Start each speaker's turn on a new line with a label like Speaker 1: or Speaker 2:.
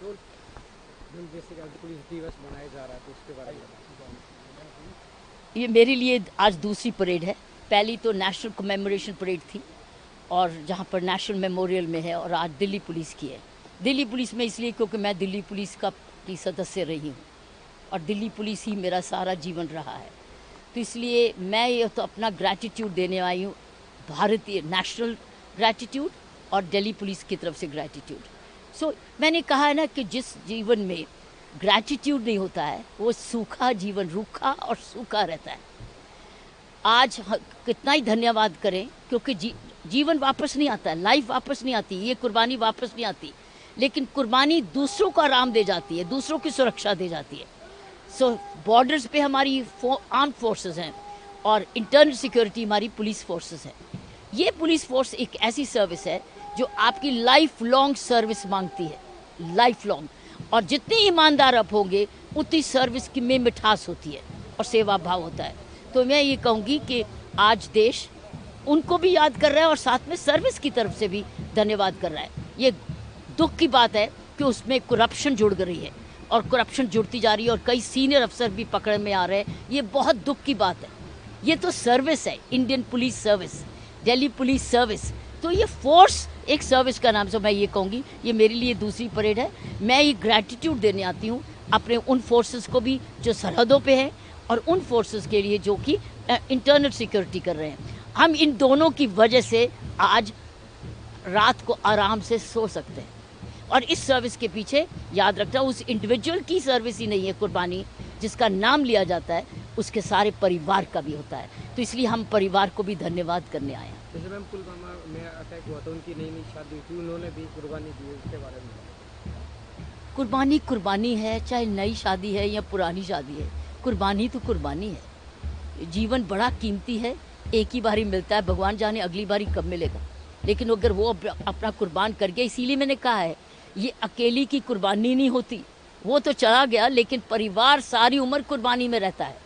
Speaker 1: जैसे कि आज पुलिस दिवस मनाया जा रहा है तो उसके बारे में
Speaker 2: ये मेरे लिए आज दूसरी परेड है। पहली तो नेशनल कमेमोरेशन परेड थी और जहाँ पर नेशनल मेमोरियल में है, और आज दिल्ली पुलिस की है। दिल्ली पुलिस में इसलिए क्योंकि मैं दिल्ली पुलिस की सदस्य रही हूँ और दिल्ली पुलिस ही मेरा सारा जीवन रहा है। तो इसलिए मैं ये तो अपना ग्रैटिट्यूड देने आई हूँ, भारतीय नेशनल ग्रैटिट्यूड और दिल्ली पुलिस की तरफ से ग्रैटिट्यूड। मैंने कहा है ना कि जिस जीवन में ग्रैटिट्यूड नहीं होता है वो सूखा जीवन, रूखा और सूखा रहता है। आज कितना ही धन्यवाद करें क्योंकि जीवन वापस नहीं आता है, लाइफ वापस नहीं आती, ये कुर्बानी वापस नहीं आती, लेकिन कुर्बानी दूसरों को आराम दे जाती है, दूसरों की सुरक्षा दे जाती है। बॉर्डर्स पे हमारी आर्म फोर्सेस हैं और इंटरनल सिक्योरिटी हमारी पुलिस फोर्सेस हैं। ये पुलिस फोर्स एक ऐसी सर्विस है जो आपकी लाइफ लॉन्ग सर्विस मांगती है, लाइफ लॉन्ग। और जितने ईमानदार आप होंगे उतनी सर्विस की में मिठास होती है और सेवा भाव होता है। तो मैं ये कहूँगी कि आज देश उनको भी याद कर रहा है और साथ में सर्विस की तरफ से भी धन्यवाद कर रहा है। ये दुख की बात है कि उसमें करप्शन जुड़ गई है और करप्शन जुड़ती जा रही है और कई सीनियर अफसर भी पकड़ में आ रहे हैं। ये बहुत दुख की बात है। ये तो सर्विस है, Indian police service, Delhi police service. तो ये फोर्स एक सर्विस का नाम से मैं ये कहूँगी ये मेरे लिए दूसरी परेड है। मैं ये ग्रैटिट्यूड देने आती हूँ अपने उन फोर्सेस को भी जो सरहदों पे हैं और उन फोर्सेस के लिए जो कि इंटरनल सिक्योरिटी कर रहे हैं। हम इन दोनों की वजह से आज रात को आराम से सो सकते हैं। और इस सर्विस के पीछे याद रखना उस इंडिविजुअल की सर्विस ही नहीं है कुर्बानी जिसका नाम लिया जाता है, उसके सारे परिवार का भी होता है। तो इसलिए हम परिवार को भी धन्यवाद करने आए हैं।
Speaker 1: जैसे मैम पुलवामा में अटैक हुआ था, उनकी नई शादी थी, उन्होंने भी कुर्बानी दी, उसके बारे में
Speaker 2: कुर्बानी कुर्बानी है, चाहे नई शादी है या पुरानी शादी है, कुर्बानी तो कुर्बानी है। जीवन बड़ा कीमती है, एक ही बारी मिलता है, भगवान जाने अगली बारी कब मिलेगा। लेकिन अगर वो अपना कुर्बान कर गया, इसीलिए मैंने कहा है ये अकेली की कुर्बानी नहीं होती, वो तो चला गया लेकिन परिवार सारी उम्र कुर्बानी में रहता है।